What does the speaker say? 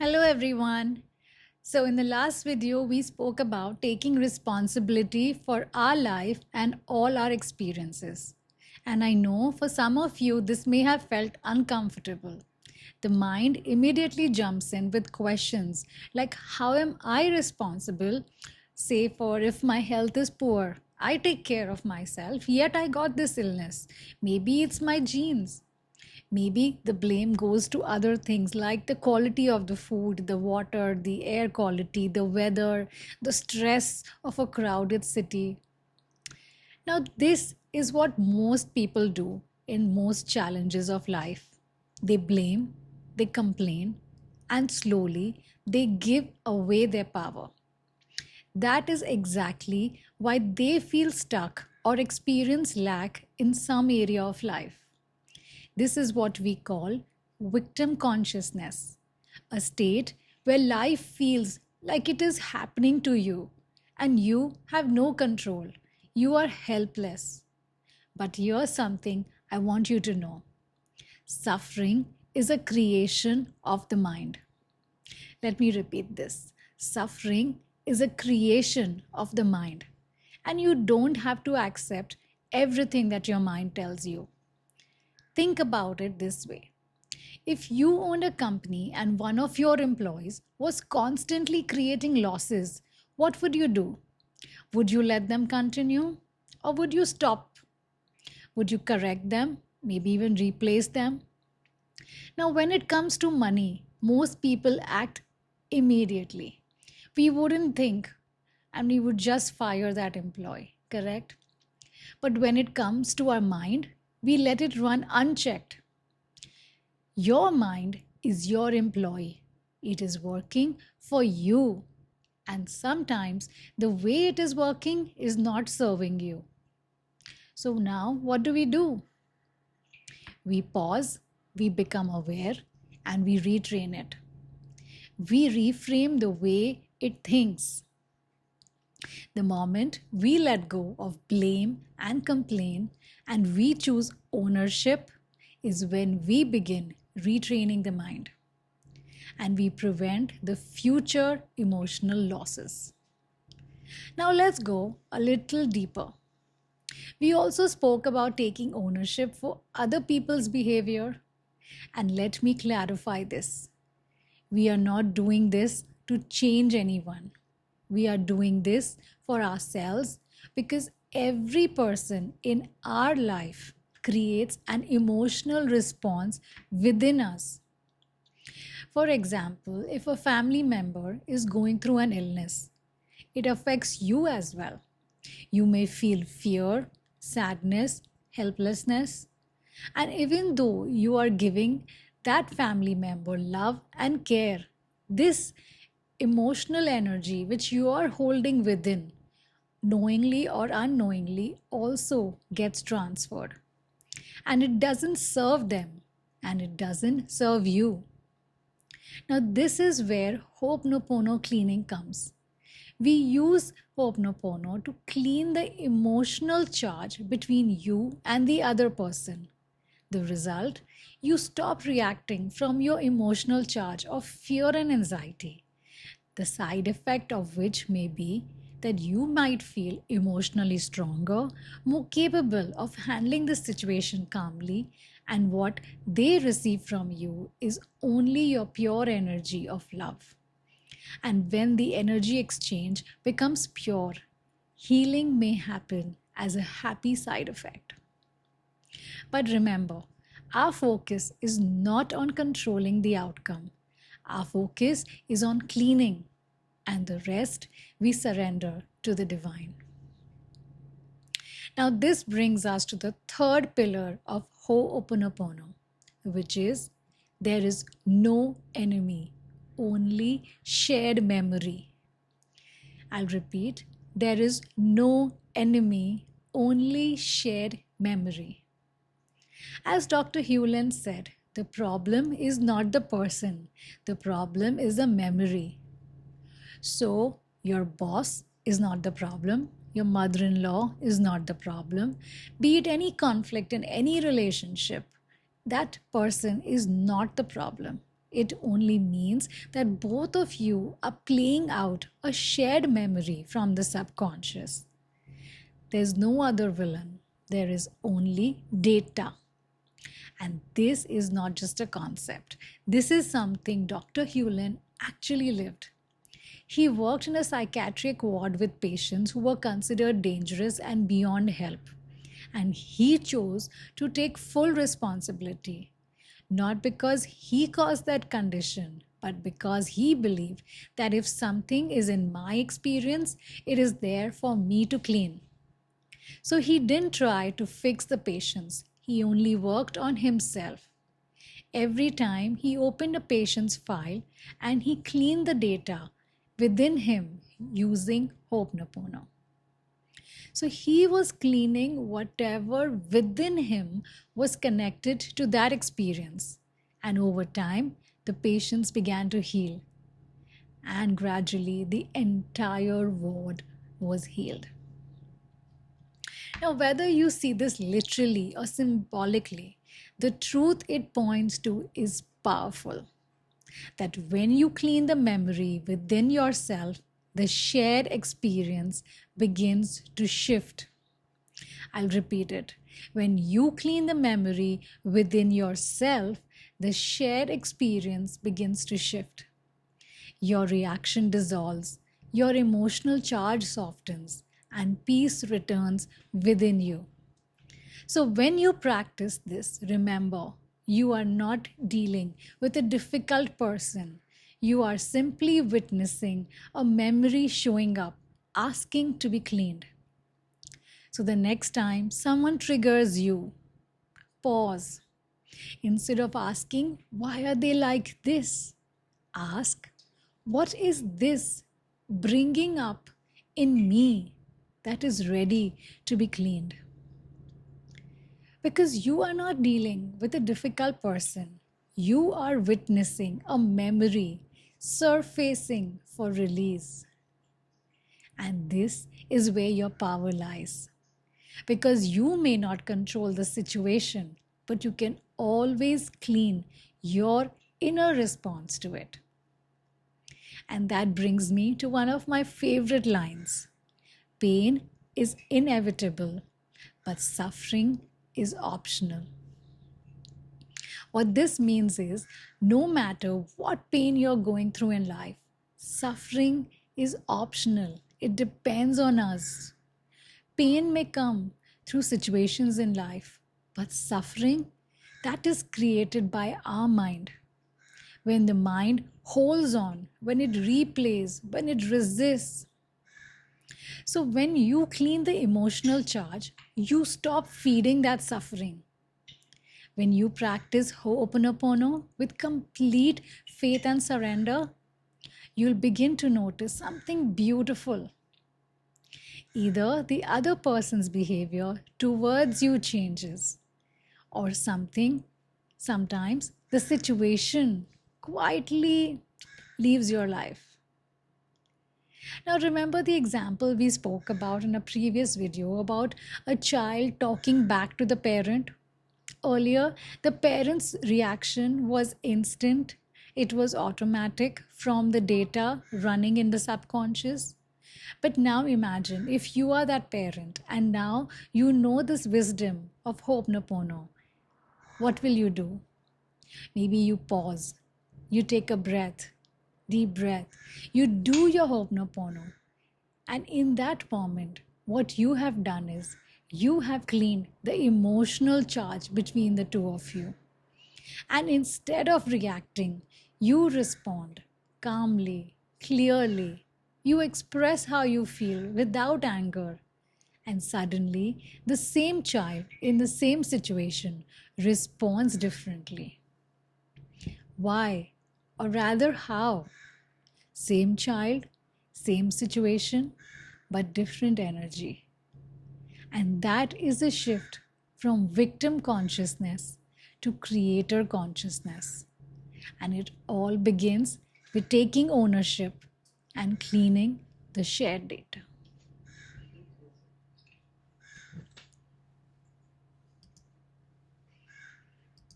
Hello everyone. So in the last video we spoke about taking responsibility for our life and all our experiences. And I know for some of you this may have felt uncomfortable. The mind immediately jumps in with questions like how am I responsible? Say for if my health is poor, I take care of myself, yet I got this illness. Maybe it's my genes. Maybe the blame goes to other things like the quality of the food, the water, the air quality, the weather, the stress of a crowded city. Now, this is what most people do in most challenges of life. They blame, they complain, and slowly they give away their power. That is exactly why they feel stuck or experience lack in some area of life. This is what we call victim consciousness, a state where life feels like it is happening to you and you have no control. You are helpless. But here's something I want you to know: suffering is a creation of the mind. Let me repeat this: suffering is a creation of the mind, and you don't have to accept everything that your mind tells you. Think about it this way. If you owned a company and one of your employees was constantly creating losses, what would you do? Would you let them continue? Or would you stop? Would you correct them? Maybe even replace them? Now, when it comes to money, most people act immediately. We wouldn't think and we would just fire that employee, correct? But when it comes to our mind, we let it run unchecked. Your mind is your employee. It is working for you. And sometimes the way it is working is not serving you. So now what do? We pause, we become aware, and we retrain it. We reframe the way it thinks. The moment we let go of blame and complain and we choose ownership is when we begin retraining the mind and we prevent the future emotional losses. Now let's go a little deeper. We also spoke about taking ownership for other people's behavior. And let me clarify this. We are not doing this to change anyone. We are doing this for ourselves because every person in our life creates an emotional response within us. For example, if a family member is going through an illness, it affects you as well. You may feel fear, sadness, helplessness, and even though you are giving that family member love and care, this emotional energy which you are holding within, knowingly or unknowingly, also gets transferred. And it doesn't serve them and it doesn't serve you. Now, this is where Ho'oponopono cleaning comes. We use Ho'oponopono to clean the emotional charge between you and the other person. The result, you stop reacting from your emotional charge of fear and anxiety. The side effect of which may be that you might feel emotionally stronger, more capable of handling the situation calmly, and what they receive from you is only your pure energy of love. And when the energy exchange becomes pure, healing may happen as a happy side effect. But remember, our focus is not on controlling the outcome. Our focus is on cleaning, and the rest we surrender to the divine. Now, this brings us to the third pillar of Ho'oponopono, which is there is no enemy, only shared memory. I'll repeat, there is no enemy, only shared memory. As Dr. Hewlin said, the problem is not the person, the problem is the memory. So, your boss is not the problem, your mother-in-law is not the problem, be it any conflict in any relationship, that person is not the problem. It only means that both of you are playing out a shared memory from the subconscious. There's no other villain, there is only data. And this is not just a concept, this is something Dr. Hewlin actually lived. He worked in a psychiatric ward with patients who were considered dangerous and beyond help. And he chose to take full responsibility, not because he caused that condition, but because he believed that if something is in my experience, it is there for me to clean. So he didn't try to fix the patients, he only worked on himself. Every time he opened a patient's file and he cleaned the data within him using Ho'oponopono. So he was cleaning whatever within him was connected to that experience. And over time, the patients began to heal. And gradually, the entire ward was healed. Now, whether you see this literally or symbolically, the truth it points to is powerful. That when you clean the memory within yourself, the shared experience begins to shift. I'll repeat it. When you clean the memory within yourself, the shared experience begins to shift. Your reaction dissolves, your emotional charge softens, and peace returns within you. So, when you practice this, remember you are not dealing with a difficult person. You are simply witnessing a memory showing up, asking to be cleaned. So, the next time someone triggers you, pause. Instead of asking, why are they like this? Ask, what is this bringing up in me that is ready to be cleaned? Because you are not dealing with a difficult person. You are witnessing a memory surfacing for release. And this is where your power lies. Because you may not control the situation, but you can always clean your inner response to it. And that brings me to one of my favorite lines. Pain is inevitable, but suffering is optional. What this means is no matter what pain you're going through in life, suffering is optional. It depends on us. Pain may come through situations in life, but suffering, that is created by our mind. When the mind holds on, when it replays, when it resists. So when you clean the emotional charge, you stop feeding that suffering. When you practice Ho'oponopono with complete faith and surrender, you'll begin to notice something beautiful. Either the other person's behavior towards you changes, or sometimes the situation quietly leaves your life. Now remember the example we spoke about in a previous video about a child talking back to the parent. Earlier, the parent's reaction was instant. It was automatic from the data running in the subconscious. But now imagine if you are that parent and now you know this wisdom of Ho'oponopono. What will you do? Maybe you pause. You take a breath, deep breath. You do your Ho'oponopono. And in that moment, what you have done is you have cleaned the emotional charge between the two of you. And instead of reacting, you respond calmly, clearly. You express how you feel without anger. And suddenly, the same child in the same situation responds differently. Why? Or rather, how? Same child, same situation, but different energy. And that is a shift from victim consciousness to creator consciousness. And it all begins with taking ownership and cleaning the shared data.